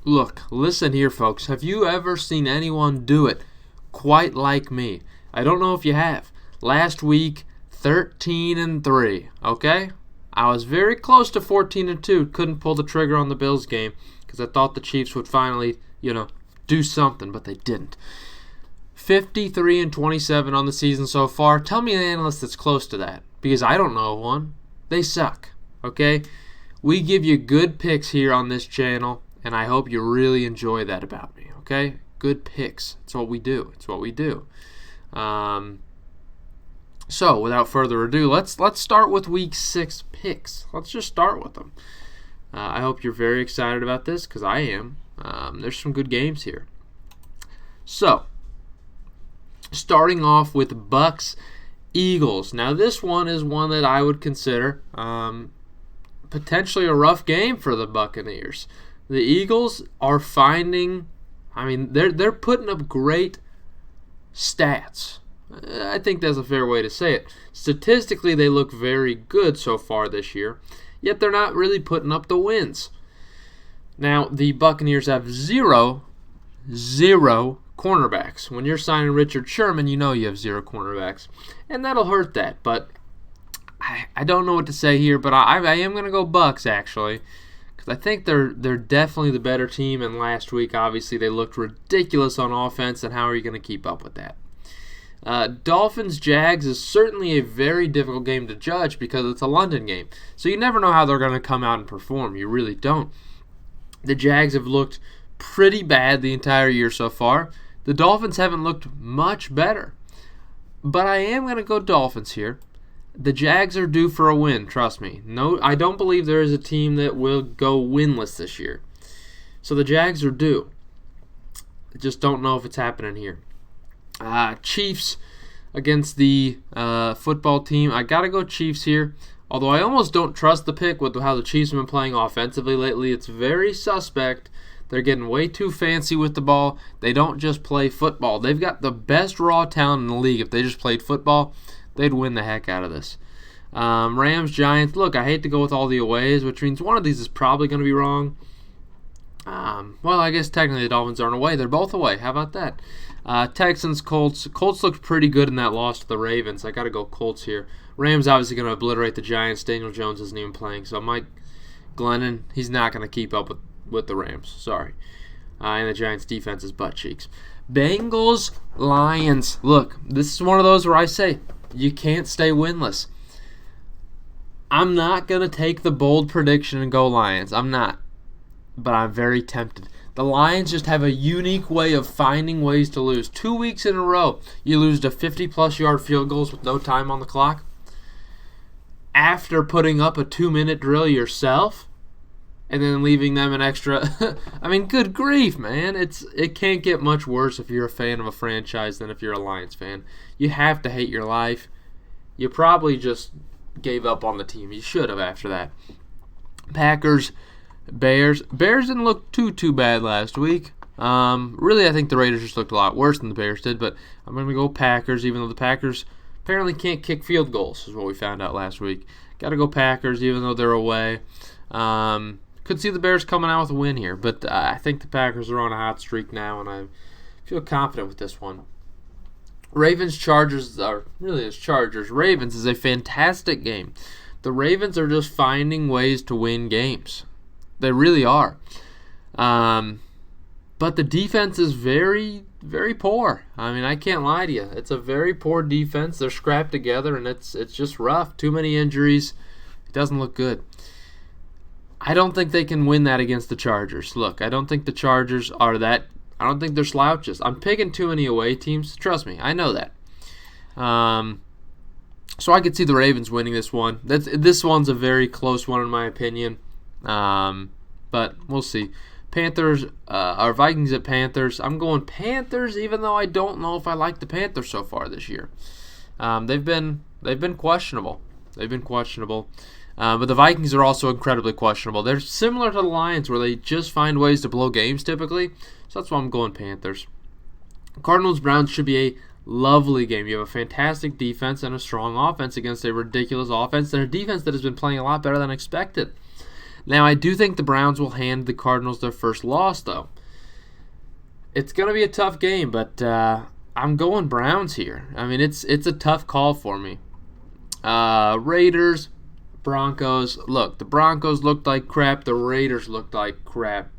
Look, listen here, folks. Have you ever seen anyone do it quite like me? I don't know if you have. Last week, 13-3, okay? I was very close to 14-2. Couldn't pull the trigger on the Bills game because I thought the Chiefs would finally, do something, but they didn't. 53-27 on the season so far. Tell me an analyst that's close to that, because I don't know one. They suck, okay? We give you good picks here on this channel, and I hope you really enjoy that about me, okay? Good picks. It's what we do. So, without further ado, let's start with Week 6 picks. Let's just start with them. I hope you're very excited about this, because I am. There's some good games here. So, starting off with Bucks Eagles. Now, this one is one that I would consider potentially a rough game for the Buccaneers. The Eagles are they're putting up great stats. I think that's a fair way to say it. Statistically, they look very good so far this year, yet they're not really putting up the wins. Now, the Buccaneers have zero cornerbacks. When you're signing Richard Sherman, you know you have zero cornerbacks, and that'll hurt that. But I don't know what to say here, but I am going to go Bucks, actually, because I think they're definitely the better team, and last week, obviously, they looked ridiculous on offense, and how are you going to keep up with that? Dolphins-Jags is certainly a very difficult game to judge because it's a London game. So you never know how they're going to come out and perform. You really don't. The Jags have looked pretty bad the entire year so far. The Dolphins haven't looked much better. But I am going to go Dolphins here. The Jags are due for a win, trust me. No, I don't believe there is a team that will go winless this year. So the Jags are due. I just don't know if it's happening here. Chiefs against the football team. I got to go Chiefs here. Although I almost don't trust the pick with how the Chiefs have been playing offensively lately. It's very suspect. They're getting way too fancy with the ball. They don't just play football. They've got the best raw talent in the league. If they just played football, they'd win the heck out of this. Rams, Giants. Look, I hate to go with all the aways, which means one of these is probably going to be wrong. Well, I guess technically the Dolphins aren't away. They're both away. How about that? Texans, Colts. Colts looked pretty good in that loss to the Ravens. I got to go Colts here. Rams obviously going to obliterate the Giants. Daniel Jones isn't even playing, so Mike Glennon, he's not going to keep up with the Rams. Sorry. And the Giants' defense is butt cheeks. Bengals, Lions. Look, this is one of those where I say you can't stay winless. I'm not going to take the bold prediction and go Lions. I'm not. But I'm very tempted. The Lions just have a unique way of finding ways to lose. 2 weeks in a row, you lose to 50-plus yard field goals with no time on the clock. After putting up a 2-minute drill yourself, and then leaving them an extra. I mean, good grief, man. It can't get much worse if you're a fan of a franchise than if you're a Lions fan. You have to hate your life. You probably just gave up on the team. You should have after that. Packers, Bears. Bears didn't look too bad last week. Really, I think the Raiders just looked a lot worse than the Bears did, but I'm going to go Packers, even though the Packers apparently can't kick field goals, is what we found out last week. Got to go Packers, even though they're away. Could see the Bears coming out with a win here, but I think the Packers are on a hot streak now, and I feel confident with this one. Ravens-Chargers, Ravens is a fantastic game. The Ravens are just finding ways to win games. They really are. But the defense is very, very poor. I mean, I can't lie to you. It's a very poor defense. They're scrapped together, and it's just rough. Too many injuries. It doesn't look good. I don't think they can win that against the Chargers. Look, I don't think the Chargers are that. I don't think they're slouches. I'm picking too many away teams. Trust me, I know that. So I could see the Ravens winning this one. This one's a very close one in my opinion. But we'll see. Panthers, or Vikings at Panthers. I'm going Panthers, even though I don't know if I like the Panthers so far this year. They've been questionable. But the Vikings are also incredibly questionable. They're similar to the Lions, where they just find ways to blow games typically. So that's why I'm going Panthers. Cardinals-Browns should be a lovely game. You have a fantastic defense and a strong offense against a ridiculous offense and a defense that has been playing a lot better than expected. Now, I do think the Browns will hand the Cardinals their first loss, though. It's going to be a tough game, but I'm going Browns here. I mean, it's a tough call for me. Raiders, Broncos. Look, the Broncos looked like crap. The Raiders looked like crap.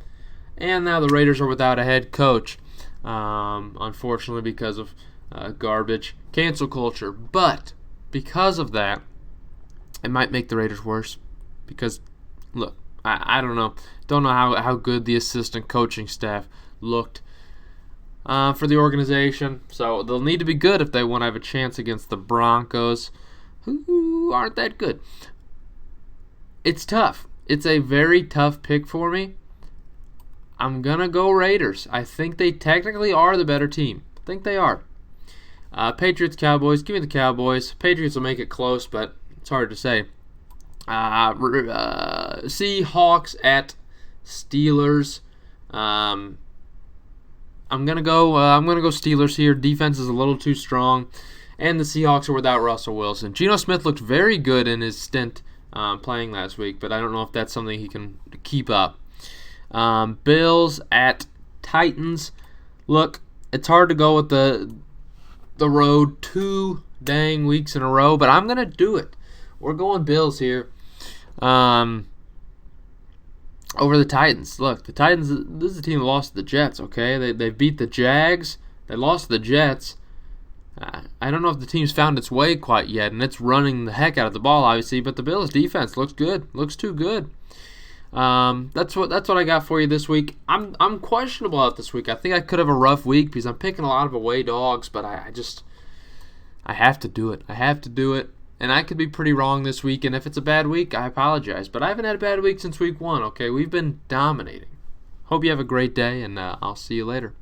And now the Raiders are without a head coach, unfortunately, because of garbage cancel culture. But because of that, it might make the Raiders worse. Because, look, I don't know. Don't know how good the assistant coaching staff looked for the organization. So they'll need to be good if they want to have a chance against the Broncos, who aren't that good. It's tough. It's a very tough pick for me. I'm going to go Raiders. I think they technically are the better team. I think they are. Patriots, Cowboys. Give me the Cowboys. Patriots will make it close, but it's hard to say. Seahawks at Steelers. I'm gonna go Steelers here. Defense is a little too strong, and the Seahawks are without Russell Wilson. Geno Smith looked very good in his stint playing last week, but I don't know if that's something he can keep up. Bills at Titans. Look, it's hard to go with the road 2 dang weeks in a row, but I'm gonna do it. We're going Bills here. Over the Titans. Look, the Titans, this is a team that lost to the Jets, okay? They beat the Jags. They lost to the Jets. I don't know if the team's found its way quite yet, and it's running the heck out of the ball, obviously, but the Bills' defense looks good. Looks too good. That's what I got for you this week. I'm questionable out this week. I think I could have a rough week because I'm picking a lot of away dogs, but I have to do it. I have to do it. And I could be pretty wrong this week, and if it's a bad week, I apologize. But I haven't had a bad week since week 1, okay? We've been dominating. Hope you have a great day, and I'll see you later.